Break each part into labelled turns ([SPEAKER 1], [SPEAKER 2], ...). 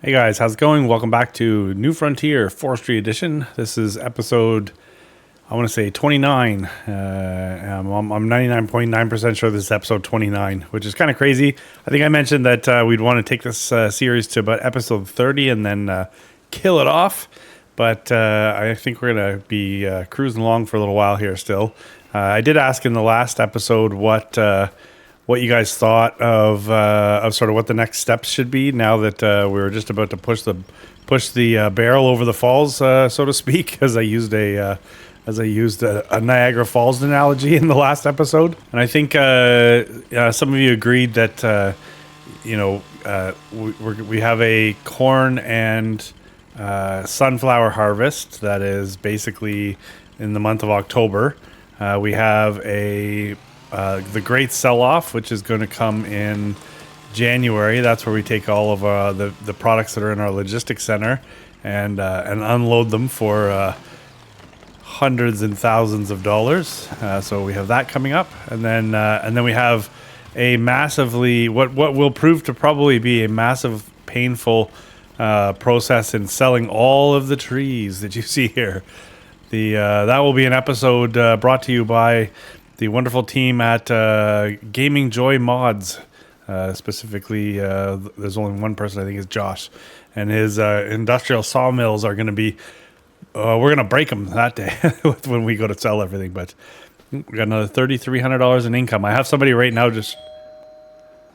[SPEAKER 1] Hey guys, how's it going? Welcome back to New Frontier Forestry Edition. This is episode, I want to say 29. I'm 99.9% sure this is episode 29, which is kind of crazy. I think I mentioned that we'd want to take this series to about episode 30 and then kill it off. But I think we're going to be cruising along for a little while here still. I did ask in the last episode what you guys thought of sort of what the next steps should be now that we were just about to push the barrel over the falls, so to speak, as I used a Niagara Falls analogy in the last episode. And I think some of you agreed that we have a corn and sunflower harvest that is basically in the month of October. We have the great sell-off, which is going to come in January. That's where we take all of the products that are in our logistics center and unload them for hundreds and thousands of dollars. So we have that coming up, and then we have a massively what will prove to probably be a massive painful process in selling all of the trees that you see here. That will be an episode brought to you by the wonderful team at Gaming Joy Mods. Specifically, there's only one person, I think is Josh, and his industrial sawmills are going to be, we're going to break them that day when we go to sell everything. But we got another $3,300 in income. I have somebody right now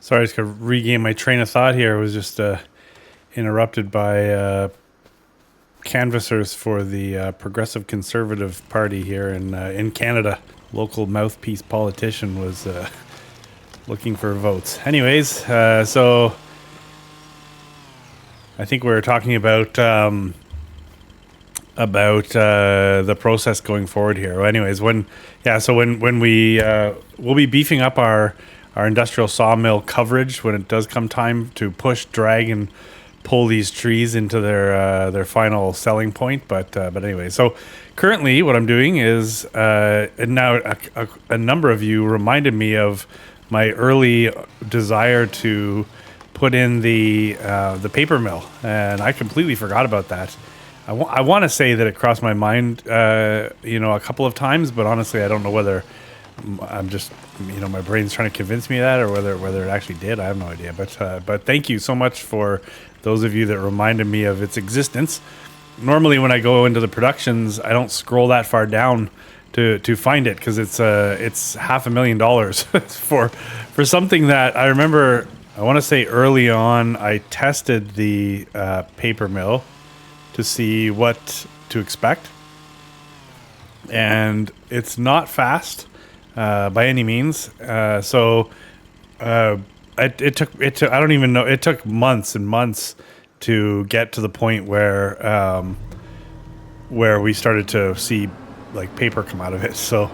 [SPEAKER 1] sorry, I just got to regain my train of thought here. It was just interrupted by canvassers for the Progressive Conservative Party here in Canada. Local mouthpiece politician was looking for votes. Anyways, so I think we were talking about the process going forward here. Anyways, when we we'll be beefing up our industrial sawmill coverage when it does come time to push, drag, and pull these trees into their final selling point. But anyway, so currently what I'm doing is, and now a number of you reminded me of my early desire to put in the paper mill, and I completely forgot about that. I want to say that it crossed my mind, a couple of times, but honestly, I don't know whether I'm just, my brain's trying to convince me of that, or whether it actually did. I have no idea. But thank you so much for those of you that reminded me of its existence. Normally, when I go into the productions, I don't scroll that far down to find it, because it's $500,000 for something that I remember. I want to say early on, I tested the paper mill to see what to expect, and it's not fast by any means. It took I don't even know. It took months and months to get to the point where we started to see like paper come out of it. So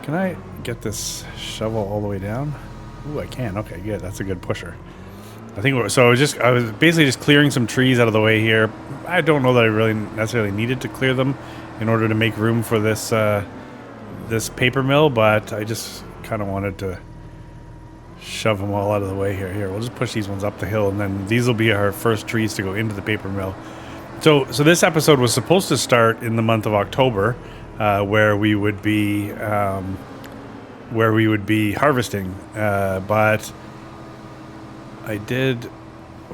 [SPEAKER 1] can I get this shovel all the way down? Ooh, I can. Okay, good. That's a good pusher. I think I was basically just clearing some trees out of the way here. I don't know that I really necessarily needed to clear them in order to make room for this paper mill, but I just kind of wanted to shove them all out of the way here. We'll just push these ones up the hill, and then these will be our first trees to go into the paper mill. So this episode was supposed to start in the month of October, where we would be harvesting, but I did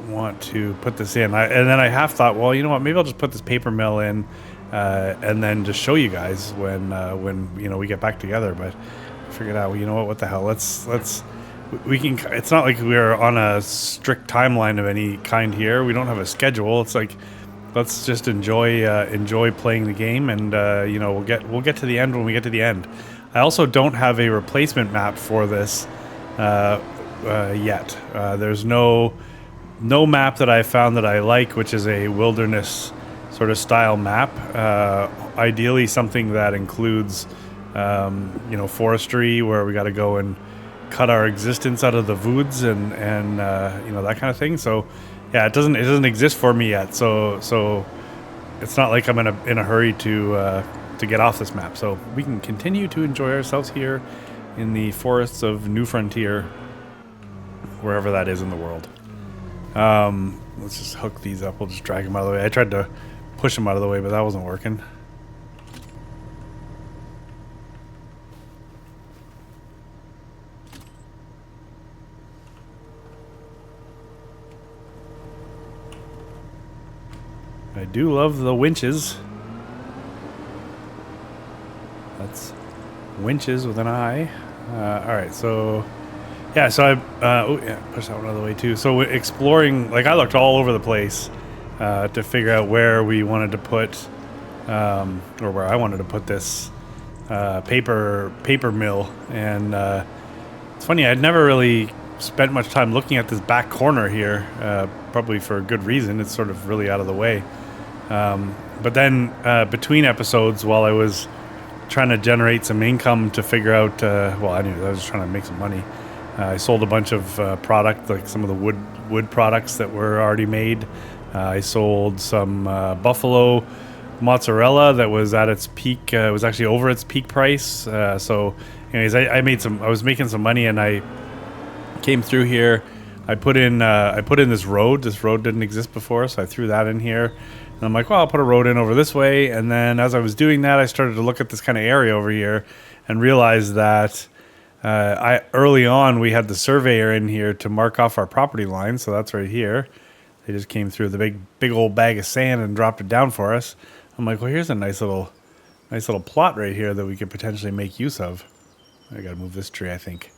[SPEAKER 1] want to put this in, and then I half thought, well, you know what? Maybe I'll just put this paper mill in, and then just show you guys when we get back together. But I figured out, well, you know what the hell? We can. It's not like we're on a strict timeline of any kind here. We don't have a schedule. It's like, let's just enjoy playing the game, and we'll get to the end when we get to the end. I also don't have a replacement map for this yet. There's no map that I found that I like, which is a wilderness sort of style map. Ideally, something that includes forestry, where we got to go and cut our existence out of the woods and that kind of thing. So yeah, it doesn't exist for me yet. So it's not like I'm in a hurry to get off this map. So we can continue to enjoy ourselves here in the forests of New Frontier, wherever that is in the world. Let's just hook these up. We'll just drag them out of the way. I tried to push them out of the way, but that wasn't working. I do love the winches. That's winches with an I. Alright, so... Yeah, so push that one out of the way too. So exploring, like I looked all over the place to figure out where we wanted to put, or where I wanted to put this paper mill. And it's funny, I'd never really spent much time looking at this back corner here, probably for a good reason. It's sort of really out of the way. But then between episodes, while I was trying to generate some income to figure out, well, I was trying to make some money. I sold a bunch of product, like some of the wood products that were already made. I sold some buffalo mozzarella that was at its peak. It was actually over its peak price. So, anyways, I was making some money, and I came through here. I put in this road. This road didn't exist before, so I threw that in here. And I'm like, well, I'll put a road in over this way. And then as I was doing that, I started to look at this kind of area over here and realized that early on we had the surveyor in here to mark off our property line. So that's right here. They just came through the big old bag of sand and dropped it down for us. I'm like, well, here's a nice little plot right here that we could potentially make use of. I got to move this tree, I think.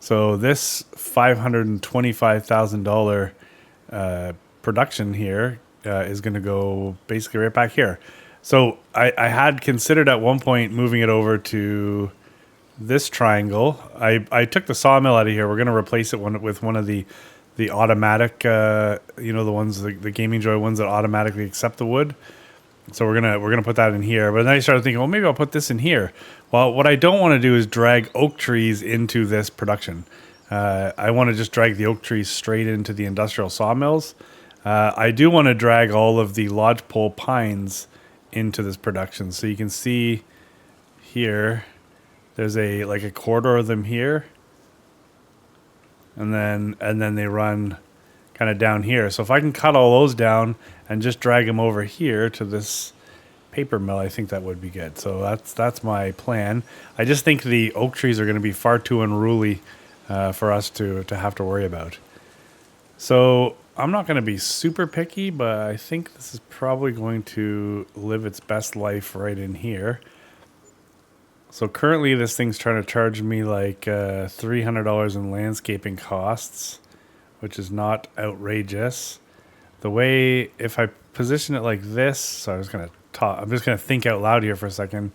[SPEAKER 1] So this $525,000 production here is going to go basically right back here. So I had considered at one point moving it over to this triangle. I took the sawmill out of here. We're going to replace it with one of the automatic, the ones, the Gaming Joy ones that automatically accept the wood. So we're gonna put that in here. But then I started thinking, well, maybe I'll put this in here. Well, what I don't want to do is drag oak trees into this production. I want to just drag the oak trees straight into the industrial sawmills. I do want to drag all of the lodgepole pines into this production. So you can see here, there's a corridor of them here, and then they run kind of down here. So if I can cut all those down and just drag them over here to this paper mill, I think that would be good. So that's my plan. I just think the oak trees are going to be far too unruly for us to have to worry about. So I'm not going to be super picky, but I think this is probably going to live its best life right in here. So currently this thing's trying to charge me like $300 in landscaping costs, which is not outrageous. The way, if I position it like this, so I'm just going to think out loud here for a second.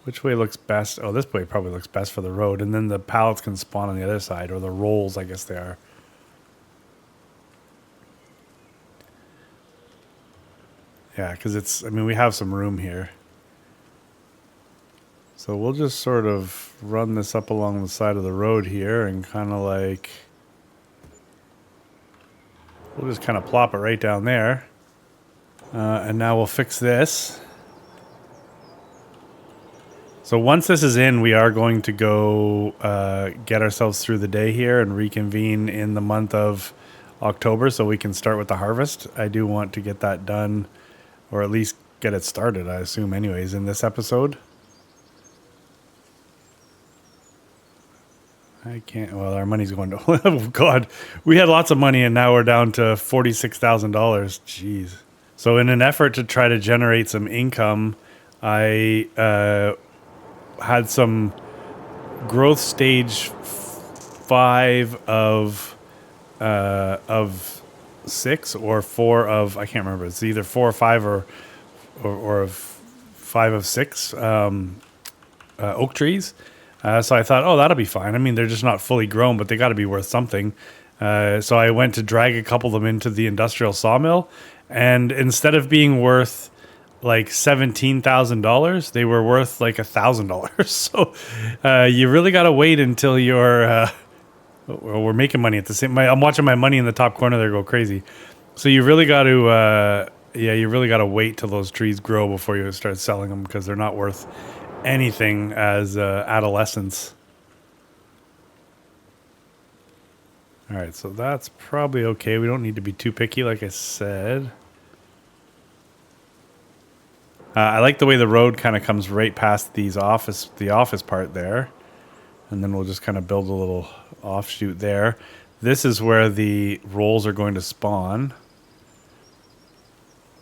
[SPEAKER 1] Which way looks best? Oh, this way probably looks best for the road. And then the pallets can spawn on the other side, or the rolls, I guess they are. Yeah, because we have some room here. So we'll just sort of run this up along the side of the road here and kind of like... We'll just kind of plop it right down there. And now we'll fix this. So once this is in, we are going to go get ourselves through the day here and reconvene in the month of October so we can start with the harvest. I do want to get that done, or at least get it started, I assume anyways, in this episode. I can't, well, our money's going to, oh God, we had lots of money and now we're down to $46,000. Jeez. So in an effort to try to generate some income, I had some growth stage 5 of 6 or 4 of, I can't remember, it's either 4 or 5 or of 5 of 6 oak trees. So I thought, oh, that'll be fine. I mean, they're just not fully grown, but they got to be worth something. So I went to drag a couple of them into the industrial sawmill, and instead of being worth like $17,000, they were worth like $1,000. So you really got to wait until you're. Well, we're making money at the same. I'm watching my money in the top corner there go crazy. So you really got to, you really got to wait till those trees grow before you start selling them, because they're not worth anything as adolescents. All right, so that's probably okay. We don't need to be too picky, like I said. I like the way the road kind of comes right past the office part there. And then we'll just kind of build a little offshoot there. This is where the rolls are going to spawn.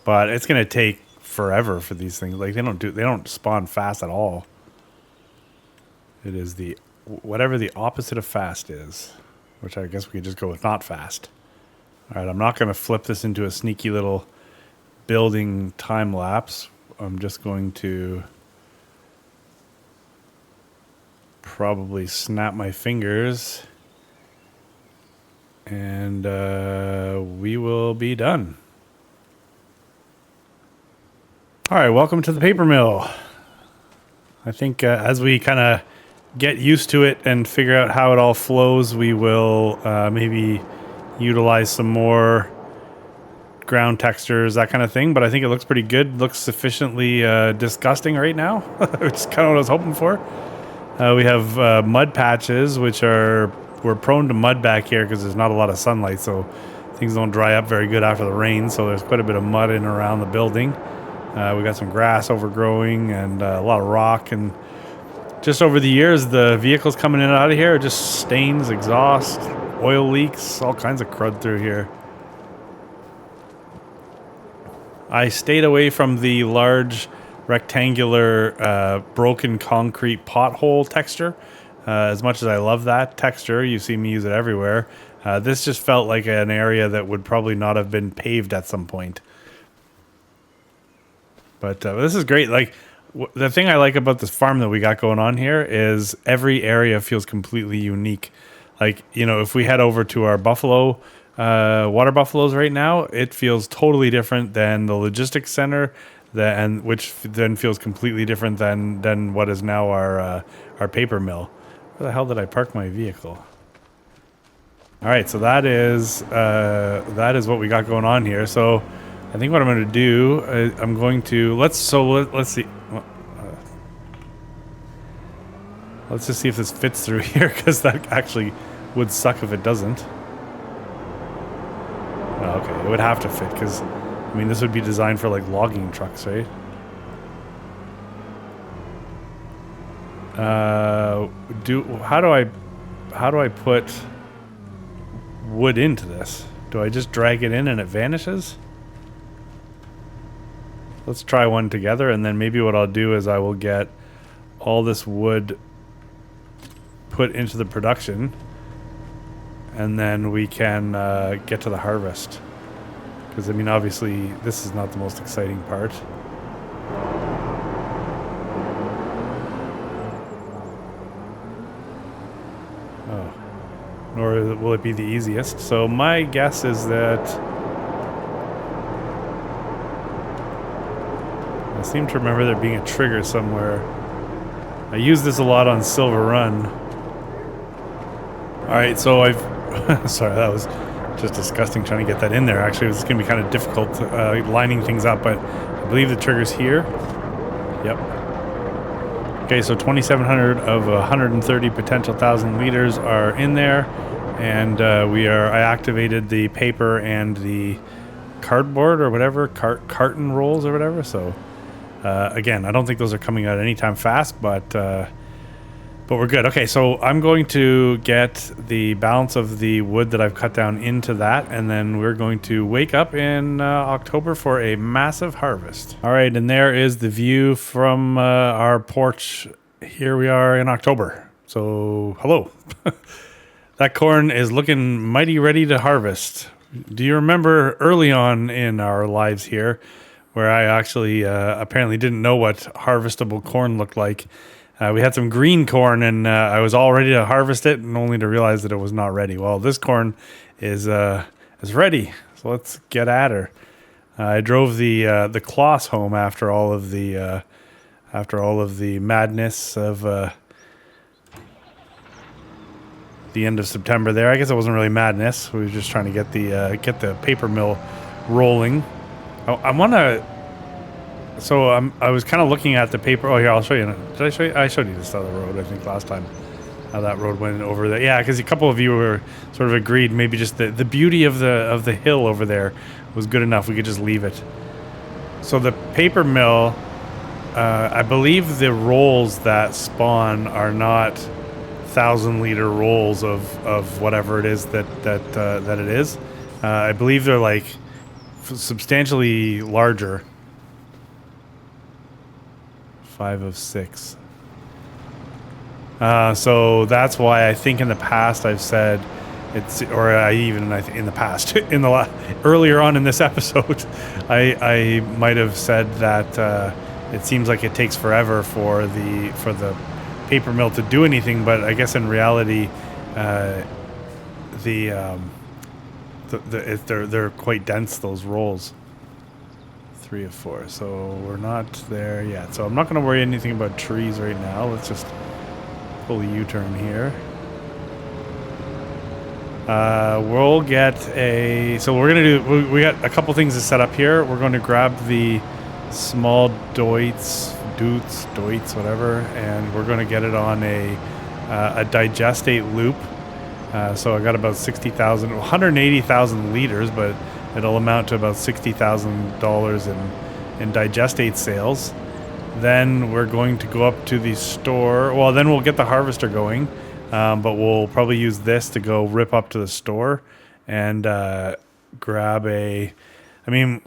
[SPEAKER 1] But it's going to take forever for these things. Like they don't spawn fast at all. It is whatever the opposite of fast is, which I guess we could just go with not fast. All right, I'm not going to flip this into a sneaky little building time lapse. I'm just going to probably snap my fingers and we will be done. All right, welcome to the paper mill. I think as we kind of get used to it and figure out how it all flows, we will maybe utilize some more ground textures, that kind of thing. But I think it looks pretty good. Looks sufficiently disgusting right now, which is kind of what I was hoping for. We have mud patches, which we're prone to mud back here because there's not a lot of sunlight, so things don't dry up very good after the rain. So there's quite a bit of mud in and around the building. We got some grass overgrowing and a lot of rock. And just over the years, the vehicles coming in and out of here are just stains, exhaust, oil leaks, all kinds of crud through here. I stayed away from the large rectangular broken concrete pothole texture. As much as I love that texture, you see me use it everywhere. This just felt like an area that would probably not have been paved at some point. But this is great. Like the thing I like about this farm that we got going on here is every area feels completely unique. Like, you know, if we head over to our buffalo, water buffaloes right now, it feels totally different than the logistics center, which then feels completely different than what is now our paper mill. Where the hell did I park my vehicle? All right, so that is what we got going on here. So I think what I'm going to do is I'm going to let's see. Let's just see if this fits through here, because that actually would suck if it doesn't. Oh, okay, it would have to fit because, I mean, this would be designed for like logging trucks, right? How do I put wood into this? Do I just drag it in and it vanishes? Let's try one together, and then maybe what I'll do is I will get all this wood put into the production, and then we can get to the harvest. Because, I mean, obviously, this is not the most exciting part. Oh. Nor will it be the easiest. So my guess is that I seem to remember there being a trigger somewhere. I use this a lot on Silver Run. Alright, so I've... sorry, that was just disgusting trying to get that in there. Actually, it's going to be kind of difficult lining things up, but I believe the trigger's here. Yep. Okay, so 2,700 of 130 potential 1,000 liters are in there, and I activated the paper and the cardboard or whatever, carton rolls or whatever, so again, I don't think those are coming out anytime fast, but we're good. Okay, so I'm going to get the balance of the wood that I've cut down into that, and then we're going to wake up in October for a massive harvest. All right, and there is the view from our porch. Here we are in October. So, hello. That corn is looking mighty ready to harvest. Do you remember early on in our lives here where I actually apparently didn't know what harvestable corn looked like? We had some green corn, and I was all ready to harvest it, and only to realize that it was not ready. Well, this corn is ready, so let's get at her. I drove the Kloss home after all of the madness of the end of September. There, I guess it wasn't really madness. We were just trying to get the paper mill rolling. I want to. So I was kind of looking at the paper. Oh, here, I'll show you. Did I show you? I showed you this other road, I think, last time. how that road went over there. Yeah, because a couple of you were sort of agreed maybe just the beauty of the hill over there was good enough. We could just leave it. So the paper mill, I believe the rolls that spawn are not 1,000-liter rolls of whatever it is that it is. I believe they're like substantially larger. 5 of 6. So that's why I think in the past I've said it's, or in the past, earlier on in this episode, I might have said that it seems like it takes forever for the paper mill to do anything, but I guess in reality, they're quite dense, those rolls. 3 of 4, so we're not there yet. So I'm not going to worry anything about trees right now. Let's just pull a U-turn here. We'll get a... So we're going to do... We got a couple things to set up here. We're going to grab the small Deutz, whatever, and we're going to get it on a digestate loop. So I got about 60,000, 180,000 liters, but it'll amount to about $60,000 in digestate sales. Then we're going to go up to the store. Well, then we'll get the harvester going, but we'll probably use this to go rip up to the store and grab a... I mean,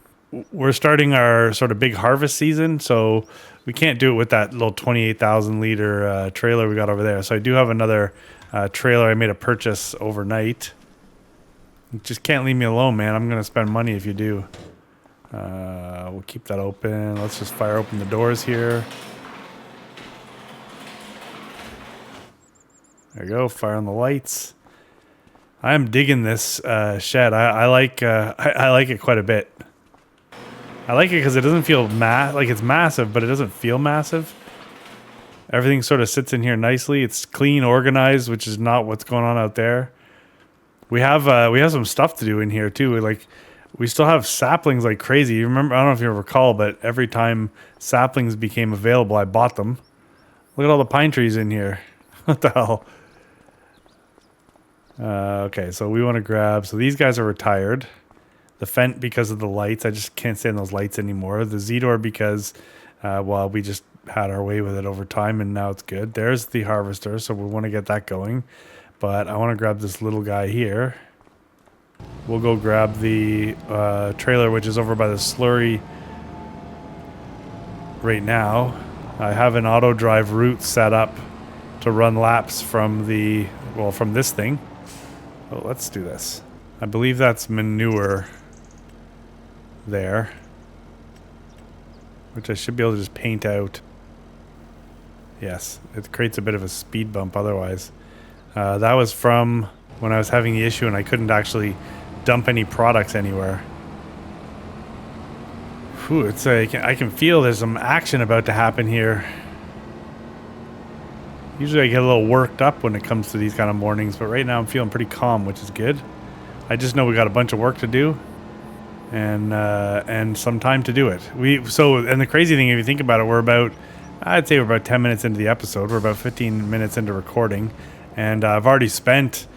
[SPEAKER 1] we're starting our sort of big harvest season, so we can't do it with that little 28,000 liter trailer we got over there. So I do have another trailer I made a purchase overnight. You just can't leave me alone, man. I'm going to spend money if you do. We'll keep that open. Let's just fire open the doors here. There you go. Fire on the lights. I am digging this shed. I like it quite a bit. I like it because it doesn't feel like it's massive, but it doesn't feel massive. Everything sort of sits in here nicely. It's clean, organized, which is not what's going on out there. We have some stuff to do in here too. We still have saplings like crazy. You remember? I don't know if you recall, but every time saplings became available, I bought them. Look at all the pine trees in here. What the hell? Okay, so we want to grab... So these guys are retired. The Fent because of the lights. I just can't stand those lights anymore. The Zedor because, well, we just had our way with it over time and now it's good. There's the harvester, so we want to get that going. But I want to grab this little guy here. We'll go grab the trailer, which is over by the slurry right now. I have an auto drive route set up to run laps from from this thing. Oh, let's do this. I believe that's manure there, which I should be able to just paint out. Yes, it creates a bit of a speed bump otherwise. That was from when I was having the issue and I couldn't actually dump any products anywhere. Whew, it's like I can feel there's some action about to happen here. Usually I get a little worked up when it comes to these kind of mornings, but right now I'm feeling pretty calm, which is good. I just know we got a bunch of work to do and some time to do it. And the crazy thing, if you think about it, I'd say we're about 10 minutes into the episode. We're about 15 minutes into recording. And I've already spent,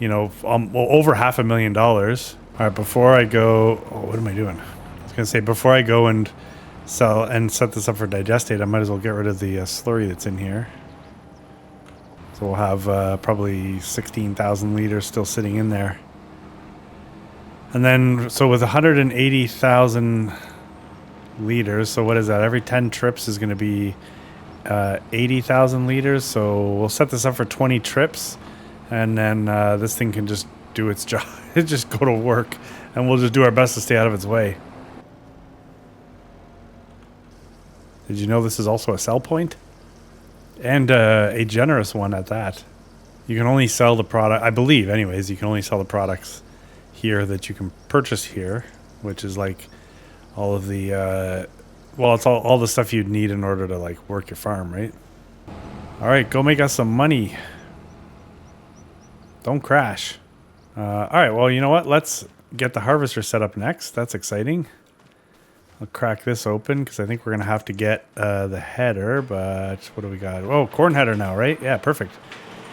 [SPEAKER 1] over $500,000. All right, before I go... Oh, what am I doing? I was going to say, before I go and sell and set this up for digestate, I might as well get rid of the slurry that's in here. So we'll have probably 16,000 liters still sitting in there. And then, so with 180,000 liters, so what is that? Every 10 trips is going to be 80,000 liters. So we'll set this up for 20 trips. And then this thing can just do its job. It just go to work. And we'll just do our best to stay out of its way. Did you know this is also a sell point? And a generous one at that. You can only sell the product, I believe anyways, you can only sell the products here that you can purchase here, which is like all of the, it's all the stuff you'd need in order to like work your farm, right? All right, go make us some money. Don't crash. All right, well, you know what? Let's get the harvester set up next. That's exciting. I'll crack this open because I think we're going to have to get the header, but what do we got? Oh, corn header now, right? Yeah, perfect.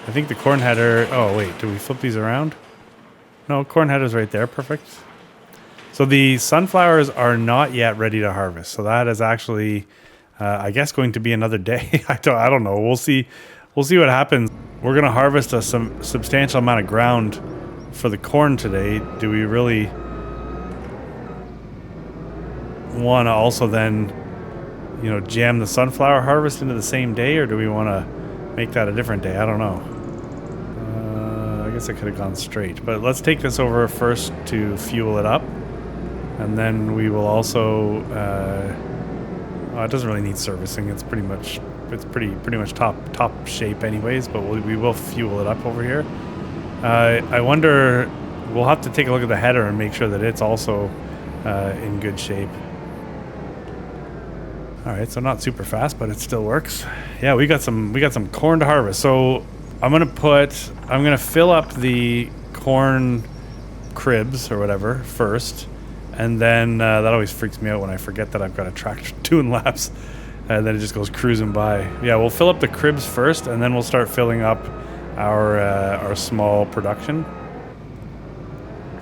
[SPEAKER 1] I think the corn header... Oh, wait. Do we flip these around? No, corn header's right there. Perfect. So the sunflowers are not yet ready to harvest. So that is actually, I guess, going to be another day. I don't know. We'll see. We'll see what happens. We're going to harvest some substantial amount of ground for the corn today. Do we really want to also then, you know, jam the sunflower harvest into the same day, or do we want to make that a different day? I don't know. I guess I could have gone straight, but let's take this over first to fuel it up, and then we will also. Oh, it doesn't really need servicing. It's pretty much top shape, anyways. But we will fuel it up over here. I wonder. We'll have to take a look at the header and make sure that it's also in good shape. All right, so not super fast, but it still works. Yeah, we got some corn to harvest. So I'm gonna fill up the corn cribs or whatever first, and then that always freaks me out when I forget that I've got a tractor doing laps, and then it just goes cruising by. Yeah, we'll fill up the cribs first, and then we'll start filling up our small production,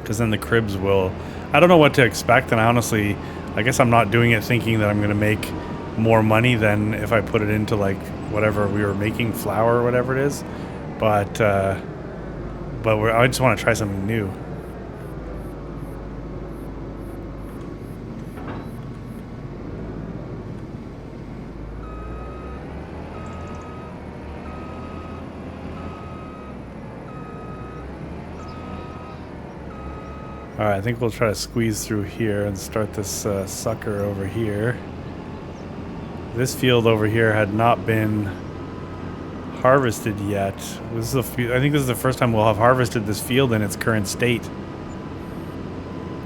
[SPEAKER 1] because then the cribs will. I don't know what to expect, and I guess I'm not doing it thinking that I'm going to make more money than if I put it into like whatever we were making, flour or whatever it is. But I just want to try something new. All right, I think we'll try to squeeze through here and start this sucker over here. This field over here had not been harvested yet. I think this is the first time we'll have harvested this field in its current state.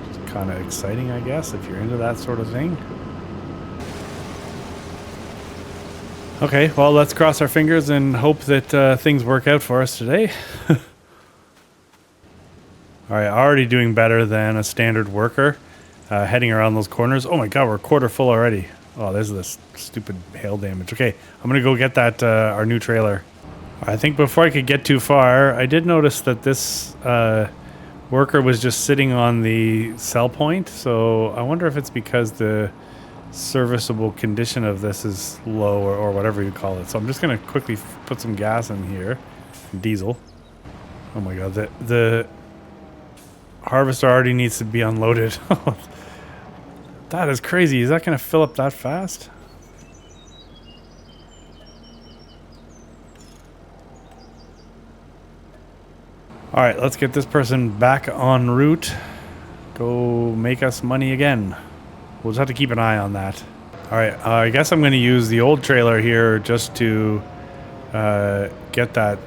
[SPEAKER 1] It's kind of exciting, I guess, if you're into that sort of thing. Okay, well, let's cross our fingers and hope that things work out for us today. All right, already doing better than a standard worker heading around those corners. Oh my god, we're a quarter full already. Oh, there's this stupid hail damage. Okay, I'm going to go get that our new trailer. I think before I could get too far, I did notice that this worker was just sitting on the sell point. So I wonder if it's because the serviceable condition of this is low, or whatever you call it. So I'm just going to quickly put some gas in here. Diesel. Oh my god, the harvester already needs to be unloaded. That is crazy. Is that going to fill up that fast? All right, let's get this person back en route. Go make us money again. We'll just have to keep an eye on that. All right, I guess I'm going to use the old trailer here just to get that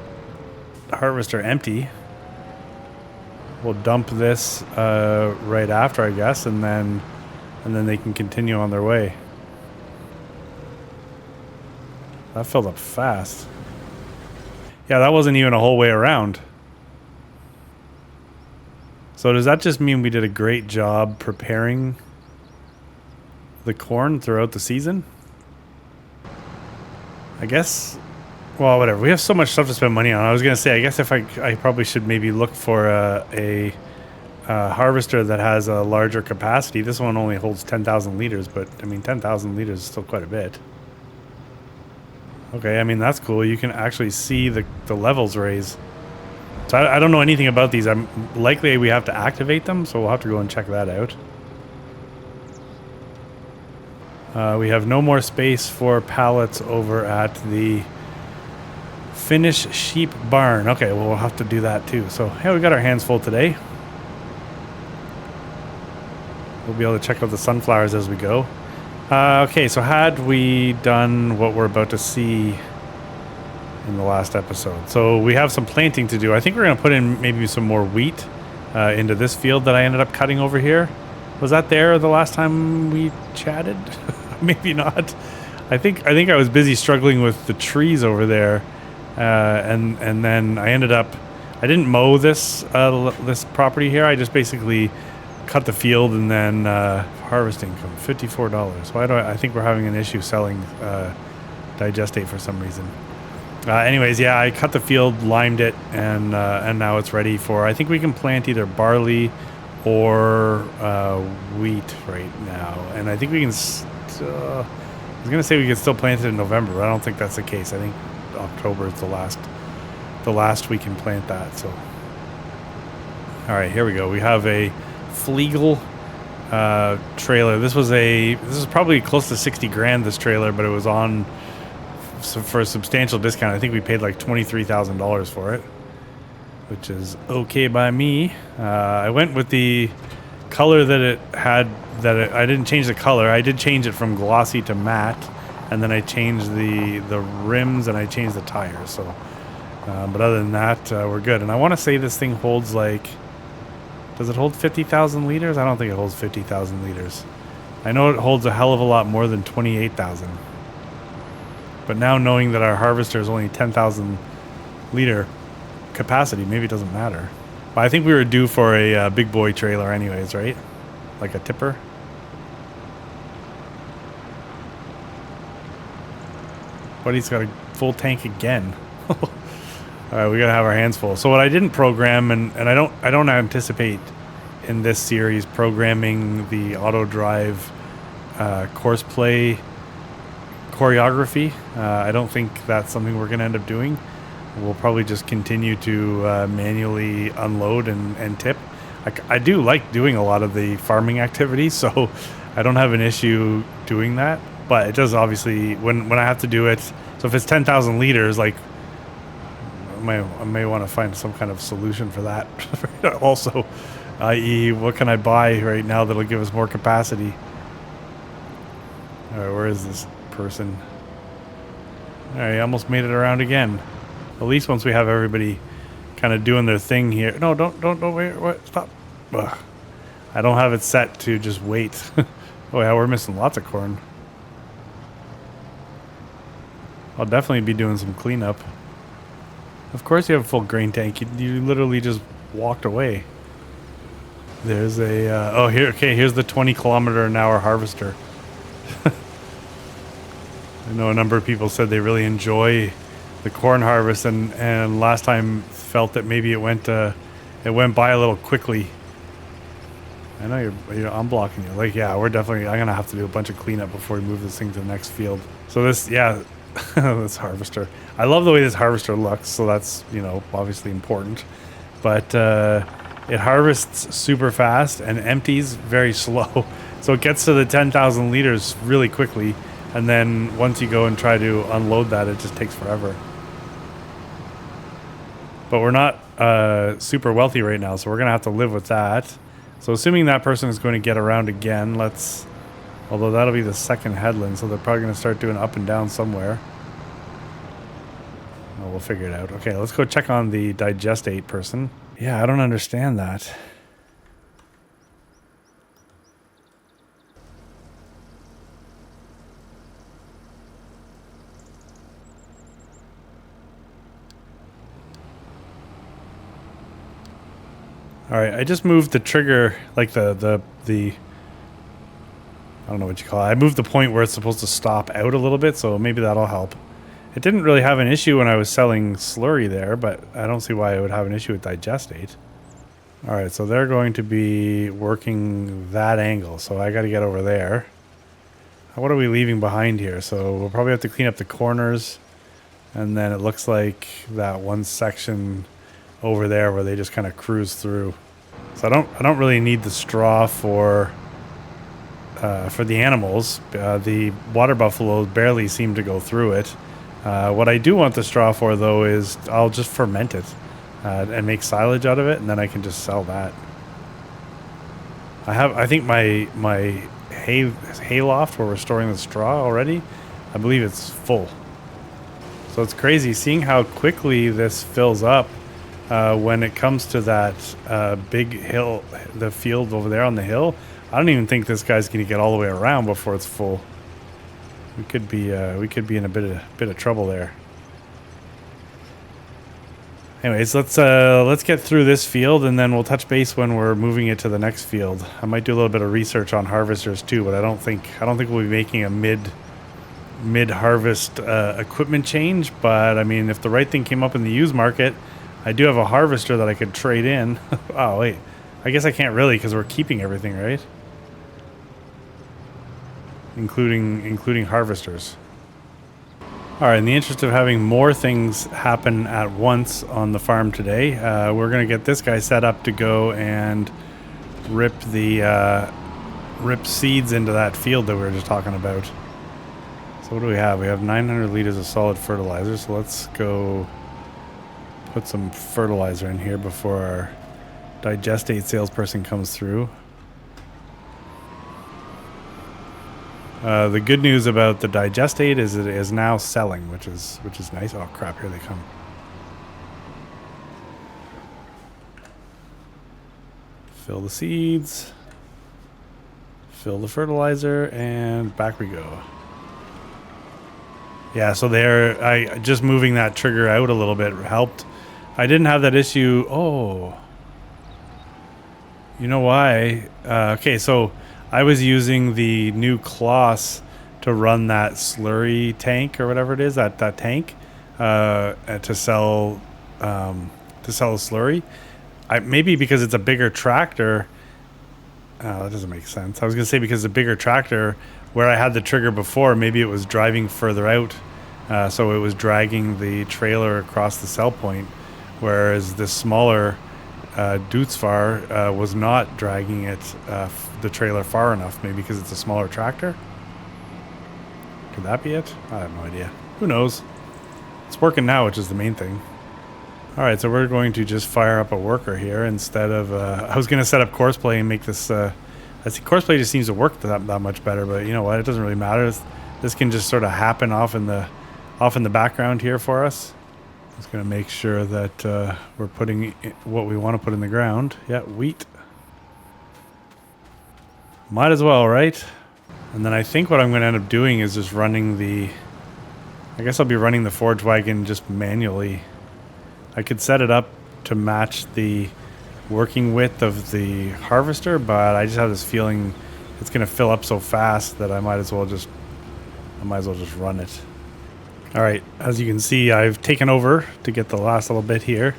[SPEAKER 1] harvester empty. We'll dump this right after, I guess, and then they can continue on their way. That filled up fast. Yeah, that wasn't even a whole way around. So does that just mean we did a great job preparing the corn throughout the season? I guess, well, whatever. We have so much stuff to spend money on. I was going to say, I guess if I probably should maybe look for a harvester that has a larger capacity. This one only holds 10,000 liters, but I mean 10,000 liters is still quite a bit. Okay, I mean that's cool. You can actually see the levels raise. So I don't know anything about these. I'm likely we have to activate them, so we'll have to go and check that out. We have no more space for pallets over at the Finnish sheep barn. Okay, well we'll have to do that too. So yeah, we got our hands full today. We'll be able to check out the sunflowers as we go. Okay, so had we done what we're about to see in the last episode. So we have some planting to do. I think we're going to put in maybe some more wheat into this field that I ended up cutting over here. Was that there the last time we chatted? Maybe not. I think I was busy struggling with the trees over there. And then I ended up, I didn't mow this property here. I just basically cut the field and then harvesting income, $54. Why do I think we're having an issue selling digestate for some reason. Anyways, yeah, I cut the field, limed it, and now it's ready for. I think we can plant either barley or wheat right now, and I think we can. I was gonna say we could still plant it in November, but I don't think that's the case. I think October is the last we can plant that. So, all right, here we go. We have a Flegel trailer. This is probably close to 60 grand. This trailer, but it was on. So for a substantial discount. I think we paid like $23,000 for it, which is okay by me. I went with the color that it had. I didn't change the color. I did change it from glossy to matte, and then I changed the rims and I changed the tires. So, but other than that, we're good. And I want to say this thing holds like, does it hold 50,000 liters? I don't think it holds 50,000 liters. I know it holds a hell of a lot more than 28,000. But now knowing that our harvester is only 10,000 liter capacity, maybe it doesn't matter. But I think we were due for a big boy trailer anyways, right? Like a tipper. But he's got a full tank again. All right, we gotta have our hands full. So what I didn't program, and I don't anticipate in this series programming the auto drive course play choreography. I don't think that's something we're going to end up doing. We'll probably just continue to manually unload and tip. I do like doing a lot of the farming activities, so I don't have an issue doing that. But it does obviously, when I have to do it, so if it's 10,000 liters, like I may want to find some kind of solution for that. Also, i.e. what can I buy right now that'll give us more capacity? All right, where is this person? All right, almost made it around again. At least once we have everybody kind of doing their thing here. No, don't wait, stop. Ugh. I don't have it set to just wait. Oh yeah, we're missing lots of corn. I'll definitely be doing some cleanup. Of course you have a full grain tank. You literally just walked away. There's a oh here, okay, here's the 20 kilometer an hour harvester. I know a number of people said they really enjoy the corn harvest, and last time felt that maybe it went by a little quickly. I know you're unblocking you. Like, yeah, I'm gonna have to do a bunch of cleanup before we move this thing to the next field. So this, yeah, this harvester. I love the way this harvester looks. So that's, obviously important, but it harvests super fast and empties very slow. So it gets to the 10,000 liters really quickly. And then once you go and try to unload that, it just takes forever. But we're not super wealthy right now, so we're going to have to live with that. So assuming that person is going to get around again, although that'll be the second headland, so they're probably going to start doing up and down somewhere. Oh, we'll figure it out. Okay, let's go check on the digestate person. Yeah, I don't understand that. All right, I just moved the trigger, like the I don't know what you call it. I moved the point where it's supposed to stop out a little bit, so maybe that'll help. It didn't really have an issue when I was selling slurry there, but I don't see why it would have an issue with digestate. All right, so they're going to be working that angle, so I got to get over there. What are we leaving behind here? So we'll probably have to clean up the corners, and then it looks like that one section over there where they just kind of cruise through. So I don't really need the straw for the animals. The water buffalo barely seem to go through it. What I do want the straw for, though, is I'll just ferment it and make silage out of it, and then I can just sell that. I think my hay loft where we're storing the straw already, I believe it's full. So it's crazy seeing how quickly this fills up. When it comes to that big hill, the field over there on the hill, I don't even think this guy's going to get all the way around before it's full. We could be in a bit of trouble there. Anyways, let's get through this field, and then we'll touch base when we're moving it to the next field. I might do a little bit of research on harvesters too, but I don't think we'll be making a mid-harvest equipment change, but I mean, if the right thing came up in the used market, I do have a harvester that I could trade in. Oh wait, I guess I can't really because we're keeping everything, right? Including harvesters. All right, in the interest of having more things happen at once on the farm today, we're going to get this guy set up to go and rip seeds into that field that we were just talking about. So what do we have? We have 900 liters of solid fertilizer, so let's go put some fertilizer in here before our digestate salesperson comes through. The good news about the digestate is it is now selling, which is nice. Oh crap, here they come. Fill the seeds, fill the fertilizer, and back we go. Yeah, so I just moving that trigger out a little bit helped. I didn't have that issue. Oh, you know why? Okay, so I was using the new Kloss to run that slurry tank or whatever it is, that tank, to sell the slurry. Maybe because it's a bigger tractor. That doesn't make sense. I was gonna say because it's a bigger tractor, where I had the trigger before, maybe it was driving further out, so it was dragging the trailer across the sell point, whereas the smaller Dutzfar was not dragging the trailer far enough, maybe because it's a smaller tractor. Could that be it? I have no idea. Who knows? It's working now, which is the main thing. All right, so we're going to just fire up a worker here instead of... I was going to set up courseplay and make this... I see courseplay just seems to work that much better, but you know what? It doesn't really matter. This can just sort of happen off in the background here for us. Just going to make sure that we're putting what we want to put in the ground. Yeah, wheat. Might as well, right? And then I think what I'm going to end up doing is just running I guess I'll be running the forge wagon just manually. I could set it up to match the working width of the harvester, but I just have this feeling it's going to fill up so fast that I might as well just run it. All right, as you can see, I've taken over to get the last little bit here.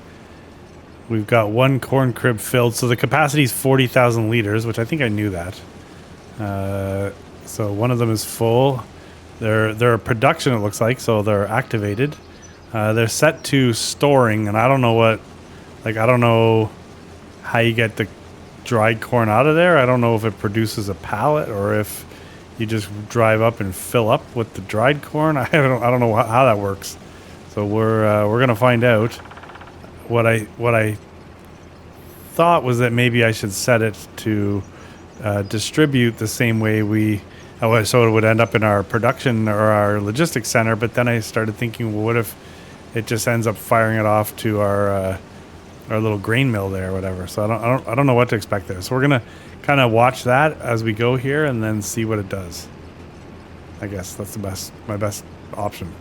[SPEAKER 1] We've got one corn crib filled, so the capacity is 40,000 liters, which I think I knew that. So one of them is full. They're a production, it looks like, so they're activated. They're set to storing, and I don't know how you get the dried corn out of there. I don't know if it produces a pallet or if you just drive up and fill up with the dried corn. I don't know how that works. So we're gonna find out. What I thought was that maybe I should set it to distribute the same way so it would end up in our production or our logistics center. But then I started thinking, well, what if it just ends up firing it off to our little grain mill there or whatever. So I don't know what to expect there. So we're gonna kind of watch that as we go here and then see what it does. I guess that's my best option.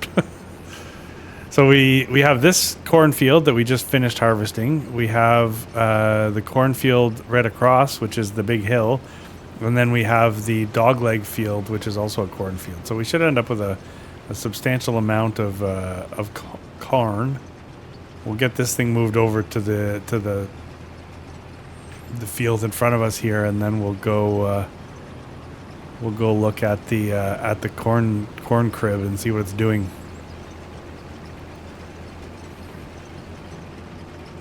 [SPEAKER 1] So we have this cornfield that we just finished harvesting. We have the cornfield right across, which is the big hill, and then we have the dogleg field, which is also a cornfield. So we should end up with a substantial amount of corn. We'll get this thing moved over to the field in front of us here, and then we'll go look at the corn crib and see what it's doing.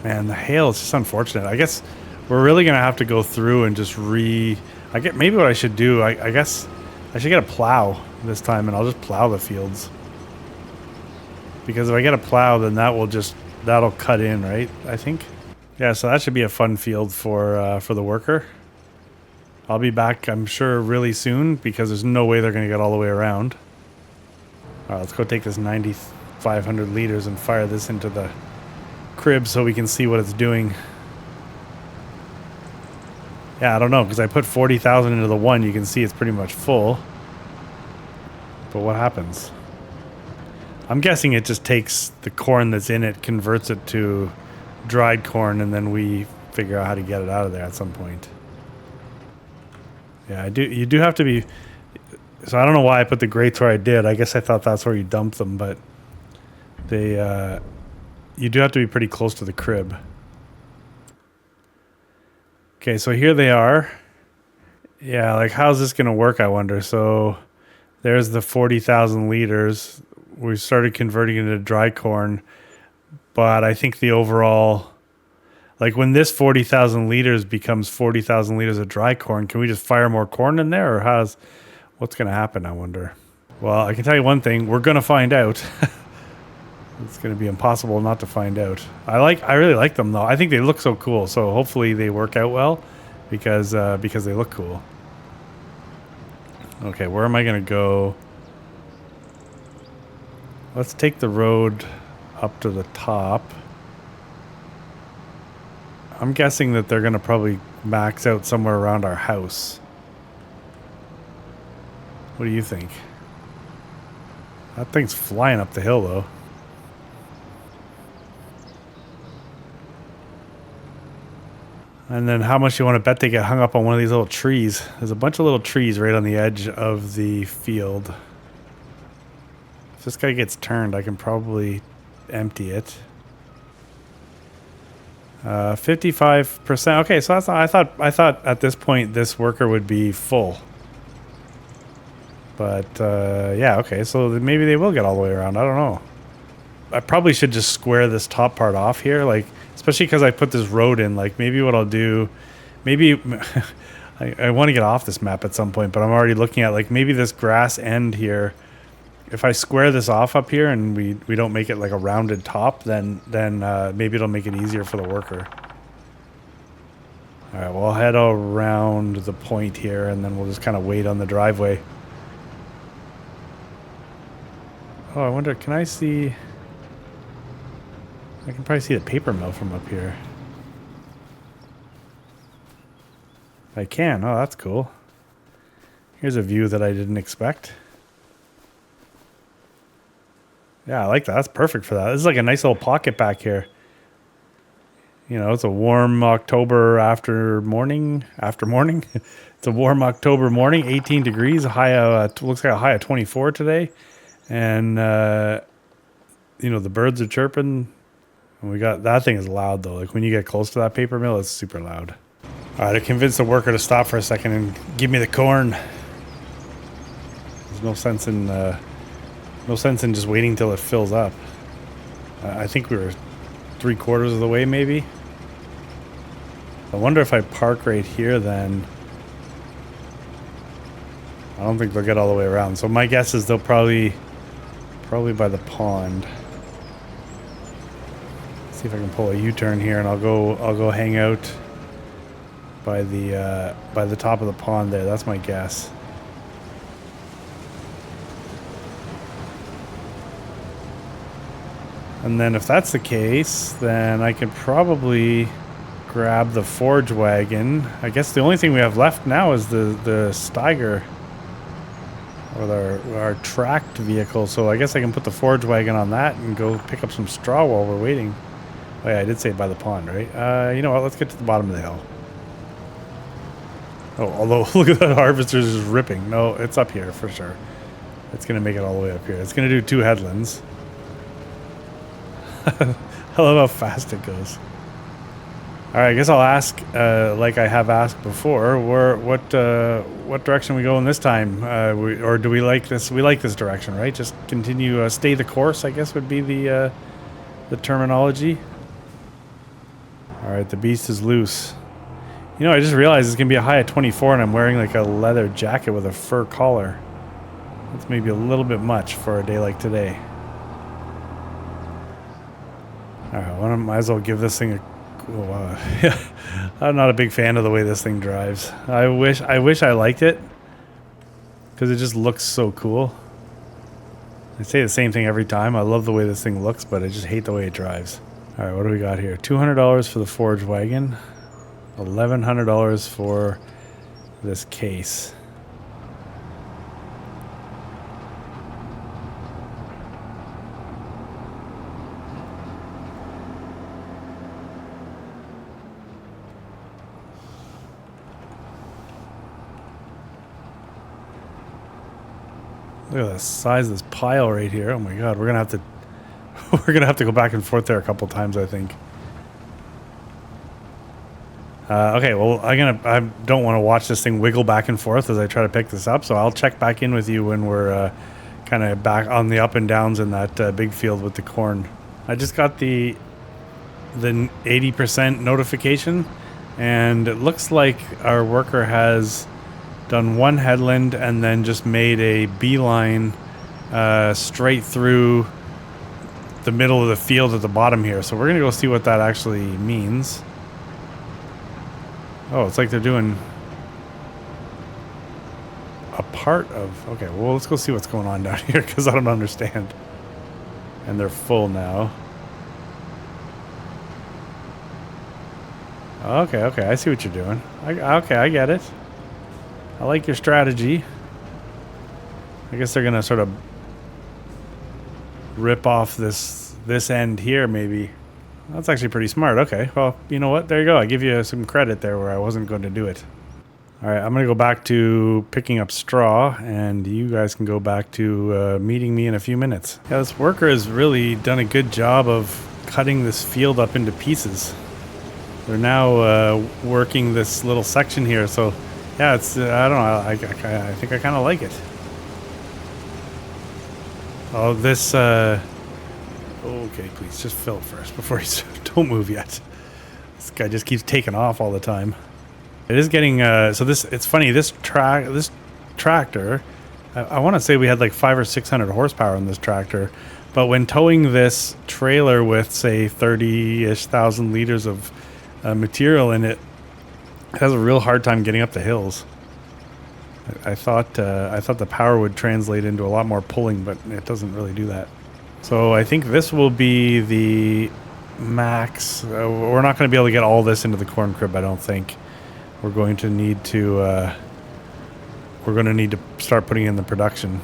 [SPEAKER 1] Man, the hail is just unfortunate. I guess we're really gonna have to go through and just maybe what I should do. I guess I should get a plow this time, and I'll just plow the fields. Because if I get a plow, then that'll cut in, right? I think. Yeah, so that should be a fun field for the worker. I'll be back, I'm sure, really soon because there's no way they're going to get all the way around. All right, let's go take this 9,500 liters and fire this into the crib so we can see what it's doing. Yeah, I don't know, because I put 40,000 into the one. You can see it's pretty much full. But what happens? I'm guessing it just takes the corn that's in it, converts it to dried corn, and then we figure out how to get it out of there at some point. Yeah, you do have to be... So I don't know why I put the grates where I did. I guess I thought that's where you dump them, but they you do have to be pretty close to the crib. Okay, so here they are. Yeah, like how's this gonna work? I wonder. So there's the 40,000 liters. We started converting it into dry corn, but I think the overall, like when this 40,000 liters becomes 40,000 liters of dry corn, can we just fire more corn in there, or what's gonna happen? I wonder. Well, I can tell you one thing: we're gonna find out. It's gonna be impossible not to find out. I really like them though. I think they look so cool. So hopefully they work out well, because they look cool. Okay, where am I gonna go? Let's take the road up to the top. I'm guessing that they're gonna probably max out somewhere around our house. What do you think? That thing's flying up the hill though. And then how much you want to bet they get hung up on one of these little trees? There's a bunch of little trees right on the edge of the field. If this guy gets turned, I can probably empty it. 55%. Okay, so that's I thought at this point this worker would be full. But yeah, okay, so maybe they will get all the way around. I don't know. I probably should just square this top part off here, like especially because I put this road in. Like maybe what I'll do, maybe I want to get off this map at some point, but I'm already looking at like maybe this grass end here. If I square this off up here and we don't make it like a rounded top, then maybe it'll make it easier for the worker. All right, well, I'll head around the point here, and then we'll just kind of wait on the driveway. Oh, I wonder, can I see... I can probably see the paper mill from up here. I can. Oh, that's cool. Here's a view that I didn't expect. Yeah, I like that. That's perfect for that. This is like a nice little pocket back here. You know, it's a warm October after morning. It's a warm October morning, 18 degrees, a high of, looks like a high of 24 today. And, you know, the birds are chirping. And we got, that thing is loud though. Like when you get close to that paper mill, it's super loud. All right, I convinced the worker to stop for a second and give me the corn. There's no sense in just waiting till it fills up. I think we were 3/4 of the way, maybe. I wonder if I park right here, then I don't think they'll get all the way around. So my guess is they'll probably by the pond. See if I can pull a U-turn here, and I'll go hang out by the top of the pond there. That's my guess. And then if that's the case, then I could probably grab the forge wagon. I guess the only thing we have left now is the Steiger, or our tracked vehicle. So I guess I can put the forge wagon on that and go pick up some straw while we're waiting. Oh yeah, I did say by the pond, right? You know what? Let's get to the bottom of the hill. Oh, although look at that harvester just ripping. No, it's up here for sure. It's gonna make it all the way up here. It's gonna do 2 headlands. I love how fast it goes. All right, I guess I'll ask, like I have asked before, what direction we go in this time, or do we like this? We like this direction, right? Just continue, stay the course, I guess would be the terminology. All right, the beast is loose. You know, I just realized it's gonna be a high of 24, and I'm wearing like a leather jacket with a fur collar. That's maybe a little bit much for a day like today. All right, well, I might as well give this thing a. I'm not a big fan of the way this thing drives. I wish I liked it, because it just looks so cool. I say the same thing every time. I love the way this thing looks, but I just hate the way it drives. All right, what do we got here? $200 for the forge wagon, $1,100 for this case. Look at the size of this pile right here. Oh my god, we're gonna have to we're gonna have to go back and forth there a couple times, I think. Okay, well, I don't want to watch this thing wiggle back and forth as I try to pick this up, so I'll check back in with you when we're kind of back on the up and downs in that big field with the corn. I just got the 80% notification, and it looks like our worker has done one headland and then just made a beeline straight through the middle of the field at the bottom here. So we're gonna go see what that actually means. Oh, it's like they're doing a part of... Okay, well, let's go see what's going on down here, because I don't understand. And they're full now. Okay, I see what you're doing. Okay, I get it. I like your strategy. I guess they're going to sort of rip off this end here, maybe. That's actually pretty smart. Okay, well, you know what? There you go. I give you some credit there where I wasn't going to do it. All right, I'm going to go back to picking up straw, and you guys can go back to meeting me in a few minutes. Yeah, this worker has really done a good job of cutting this field up into pieces. They're now working this little section here, so yeah, it's I don't know. I think I kind of like it. Oh, this. Okay, please just fill it first before you don't move yet. This guy just keeps taking off all the time. It is getting so this. It's funny. This tractor. I want to say we had like 500 or 600 horsepower in this tractor, but when towing this trailer with say 30-ish thousand liters of material in it, it has a real hard time getting up the hills. I thought the power would translate into a lot more pulling, but it doesn't really do that. So I think this will be the max. We're not going to be able to get all this into the corn crib, I don't think. We're going to need to start putting in the production.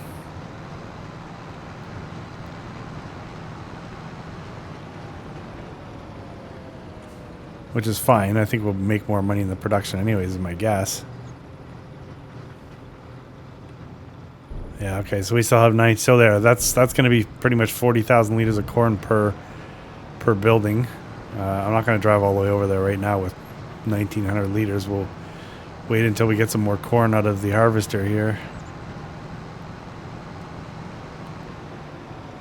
[SPEAKER 1] Which is fine. I think we'll make more money in the production anyways, is my guess. Yeah, okay, so we still have 9 still there. That's going to be pretty much 40,000 liters of corn per building. I'm not going to drive all the way over there right now with 1,900 liters. We'll wait until we get some more corn out of the harvester here.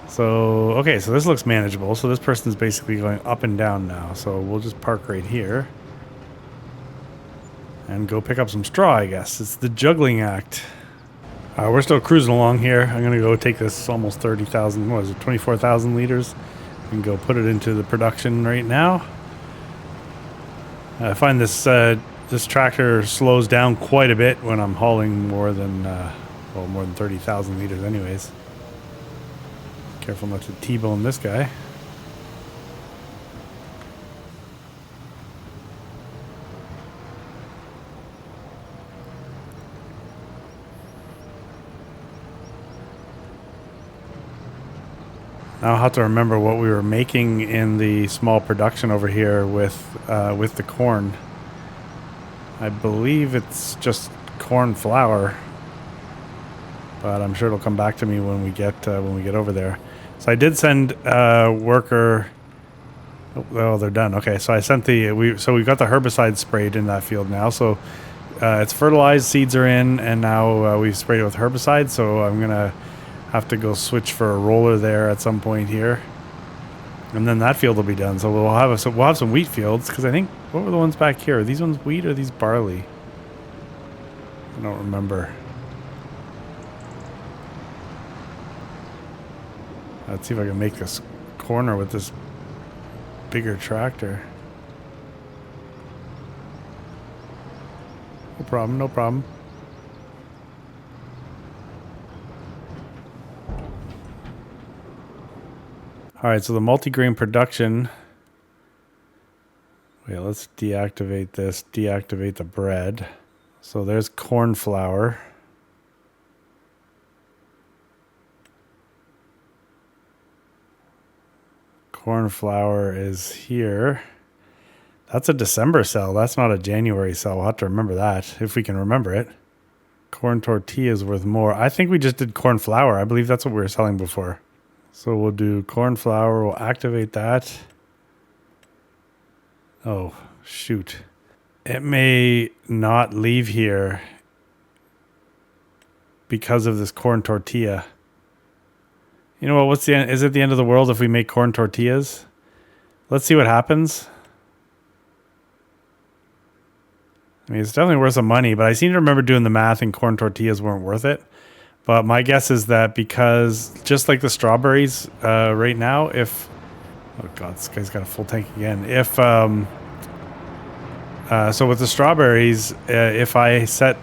[SPEAKER 1] So, okay, so this looks manageable. So this person's basically going up and down now. So we'll just park right here and go pick up some straw, I guess. It's the juggling act. We're still cruising along here. I'm going to go take this almost 30,000, what is it, 24,000 liters, and go put it into the production right now. I find this this tractor slows down quite a bit when I'm hauling more than 30,000 liters anyways. Careful not to T-bone this guy. Now I'll have to remember what we were making in the small production over here with the corn. I believe it's just corn flour, but I'm sure it'll come back to me when we get over there. So I did send worker. Oh, they're done. Okay, so I sent we got the herbicide sprayed in that field now. So it's fertilized, seeds are in, and now we've sprayed it with herbicide. So I'm gonna have to go switch for a roller there at some point here, and then that field will be done. So we'll have some wheat fields, because I think, what were the ones back here? Are these ones wheat or are these barley? I don't remember. Let's see if I can make this corner with this bigger tractor. No problem, no problem. All right, so the multigrain production. Wait, let's deactivate this. Deactivate the bread. So there's corn flour. Corn flour is here. That's a December sell. That's not a January sell. We'll have to remember that, if we can remember it. corn tortilla is worth more. I think we just did corn flour. I believe that's what we were selling before. So we'll do corn flour. We'll activate that. Oh, shoot. It may not leave here because of this corn tortilla. You know what? What's the end? Is it the end of the world if we make corn tortillas? Let's see what happens. I mean, it's definitely worth some money, but I seem to remember doing the math and corn tortillas weren't worth it. But my guess is that because just like the strawberries right now, if... Oh, God, this guy's got a full tank again. If... so with the strawberries, if I set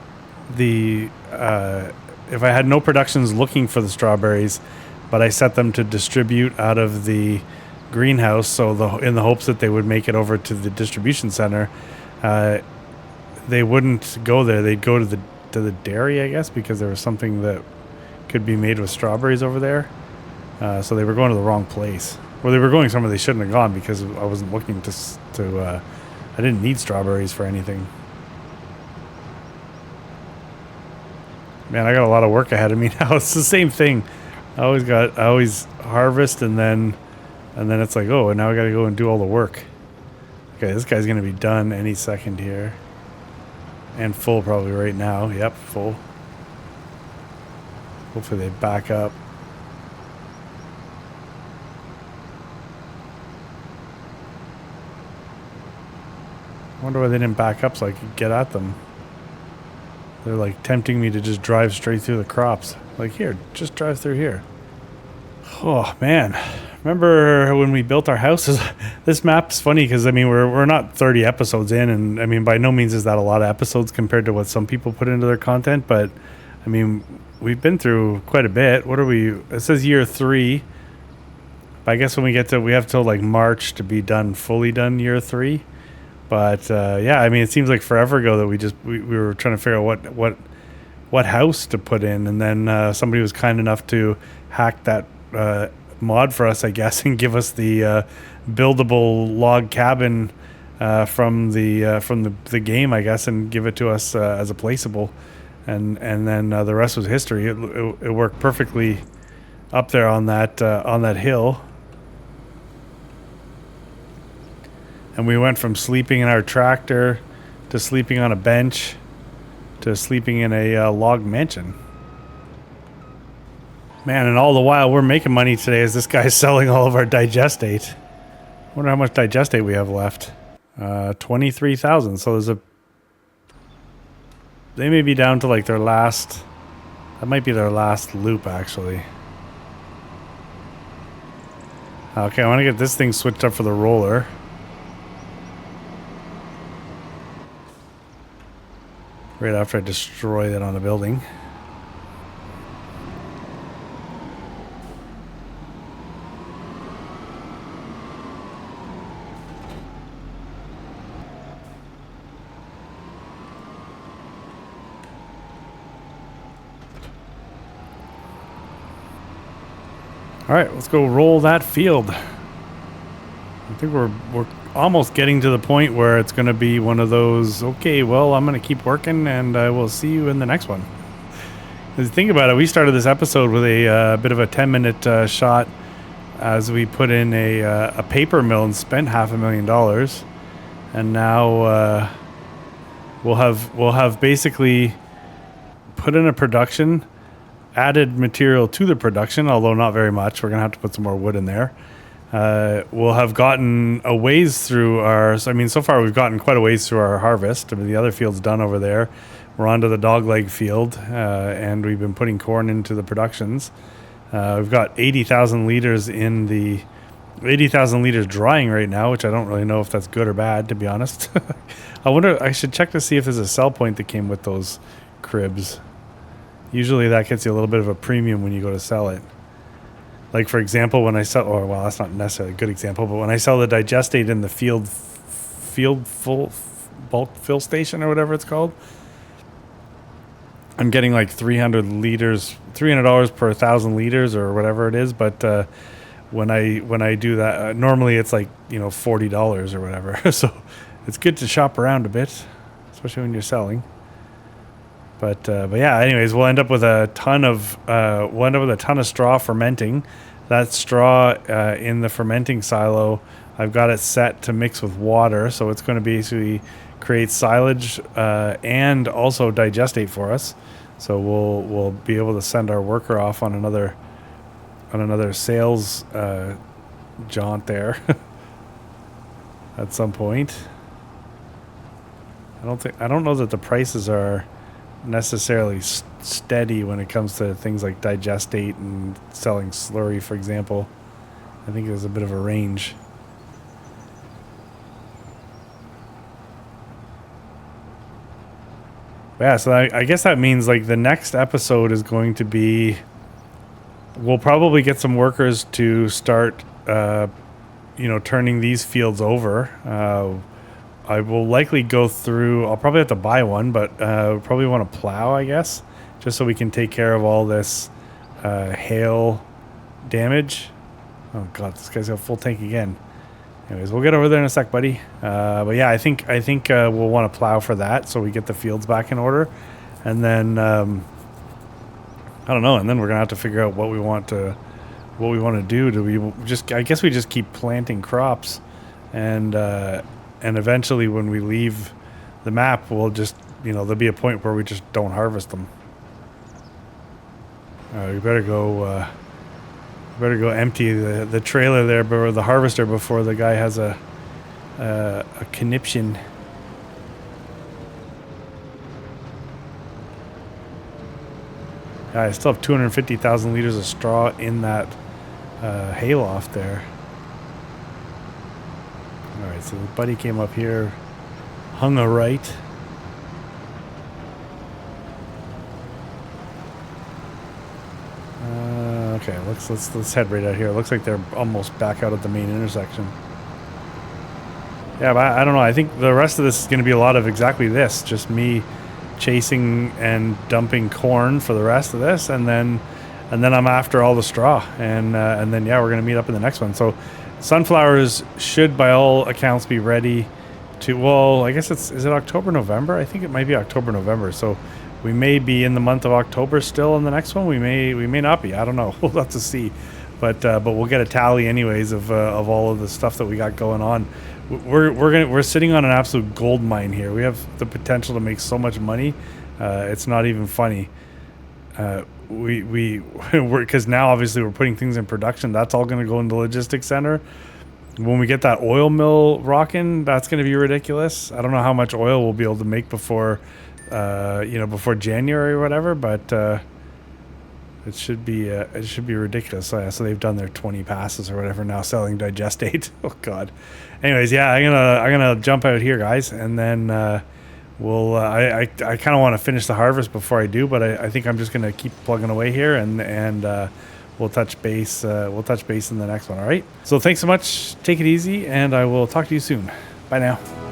[SPEAKER 1] the... if I had no productions looking for the strawberries, but I set them to distribute out of the greenhouse, so in the hopes that they would make it over to the distribution center, they wouldn't go there. They'd go to the dairy, I guess, because there was something that could be made with strawberries over there. So they were going to the wrong place. Or they were going somewhere they shouldn't have gone because I wasn't looking to I didn't need strawberries for anything. Man, I got a lot of work ahead of me now. It's the same thing. I always harvest and then it's like, oh, and now I got to go and do all the work. Okay, this guy's going to be done any second here. And full probably right now. Yep, full. Hopefully they back up. I wonder why they didn't back up so I could get at them. They're like tempting me to just drive straight through the crops. Like, here, just drive through here. Oh, man. Remember when we built our houses? This map's funny because, I mean, we're not 30 episodes in, and, I mean, by no means is that a lot of episodes compared to what some people put into their content, but, I mean, we've been through quite a bit. What are we? It says year 3. But I guess when we have till, like, March to be done, fully done year 3. But, yeah, I mean, it seems like forever ago that we were trying to figure out what house to put in, and then somebody was kind enough to hack that mod for us, I guess, and give us the buildable log cabin from the game, I guess, and give it to us as a placeable, and then the rest was history. It worked perfectly up there on that hill, and we went from sleeping in our tractor to sleeping on a bench to sleeping in a log mansion. Man, and all the while we're making money today as this guy's selling all of our digestate. I wonder how much digestate we have left. 23,000. So they may be down to like their last... That might be their last loop, actually. Okay, I want to get this thing switched up for the roller. Right after I destroy that on the building. All right, let's go roll that field. I think we're almost getting to the point where it's going to be one of those, okay, well, I'm going to keep working and I will see you in the next one. Because think about it, we started this episode with a bit of a 10-minute shot as we put in a paper mill and spent $500,000. And now we'll have basically put in a production, added material to the production, although not very much. We're going to have to put some more wood in there. We'll have gotten a ways through so far we've gotten quite a ways through our harvest. I mean, the other field's done over there. We're onto the dogleg field, and we've been putting corn into the productions. We've got 80,000 liters in the 80,000 liters drying right now, which I don't really know if that's good or bad, to be honest. I should check to see if there's a sell point that came with those cribs. Usually that gets you a little bit of a premium when you go to sell it. Like, for example, when I sell, or well, that's not necessarily a good example, but when I sell the digestate in the field full bulk fill station or whatever it's called, I'm getting like $300 per 1,000 liters or whatever it is. But when I do that, normally it's like, $40 or whatever. So it's good to shop around a bit, especially when you're selling. But yeah, anyways, we'll end up with a ton of straw fermenting. That straw in the fermenting silo, I've got it set to mix with water, so it's going to basically create silage and also digestate for us. So we'll be able to send our worker off on another sales jaunt there at some point. I don't know that the prices are necessarily steady when it comes to things like digestate and selling slurry, for example. I think there's a bit of a range. Yeah, so I guess that means like the next episode is going to be, we'll probably get some workers to start turning these fields over. I will likely go through, I'll probably have to buy one, but probably want to plow, I guess, just so we can take care of all this hail damage. Oh god, this guy's got a full tank again. Anyways, we'll get over there in a sec, buddy. But yeah, I think we'll want to plow for that, so we get the fields back in order, and then I don't know, and then we're gonna have to figure out what we want to do. Do we just? I guess we just keep planting crops, and eventually when we leave the map, we'll just, there'll be a point where we just don't harvest them. We better go. Empty the trailer there, or the harvester, before the guy has a conniption. I still have 250,000 liters of straw in that hayloft there. All right, so the buddy came up here, hung a right. Okay, let's head right out here. It looks like they're almost back out at the main intersection. Yeah, but I don't know. I think the rest of this is going to be a lot of exactly this. Just me chasing and dumping corn for the rest of this, and then I'm after all the straw, and then yeah, we're going to meet up in the next one. So sunflowers should, by all accounts, be ready to. Well, I guess is it October, November? I think it might be October, November. So we may be in the month of October still in the next one. We may not be. I don't know. We'll have to see. But we'll get a tally anyways of all of the stuff that we got going on. We're sitting on an absolute gold mine here. We have the potential to make so much money. It's not even funny. Because now obviously we're putting things in production. That's all going to go in the logistics center. When we get that oil mill rocking, that's going to be ridiculous. I don't know how much oil we'll be able to make before January or whatever, but it should be ridiculous. So they've done their 20 passes or whatever now selling digestate. Oh god. Anyways, yeah, I'm gonna jump out here, guys, and then we'll. I kind of want to finish the harvest before I do, but I think I'm just gonna keep plugging away here, and we'll touch base. We'll touch base in the next one. All right. So thanks so much. Take it easy, and I will talk to you soon. Bye now.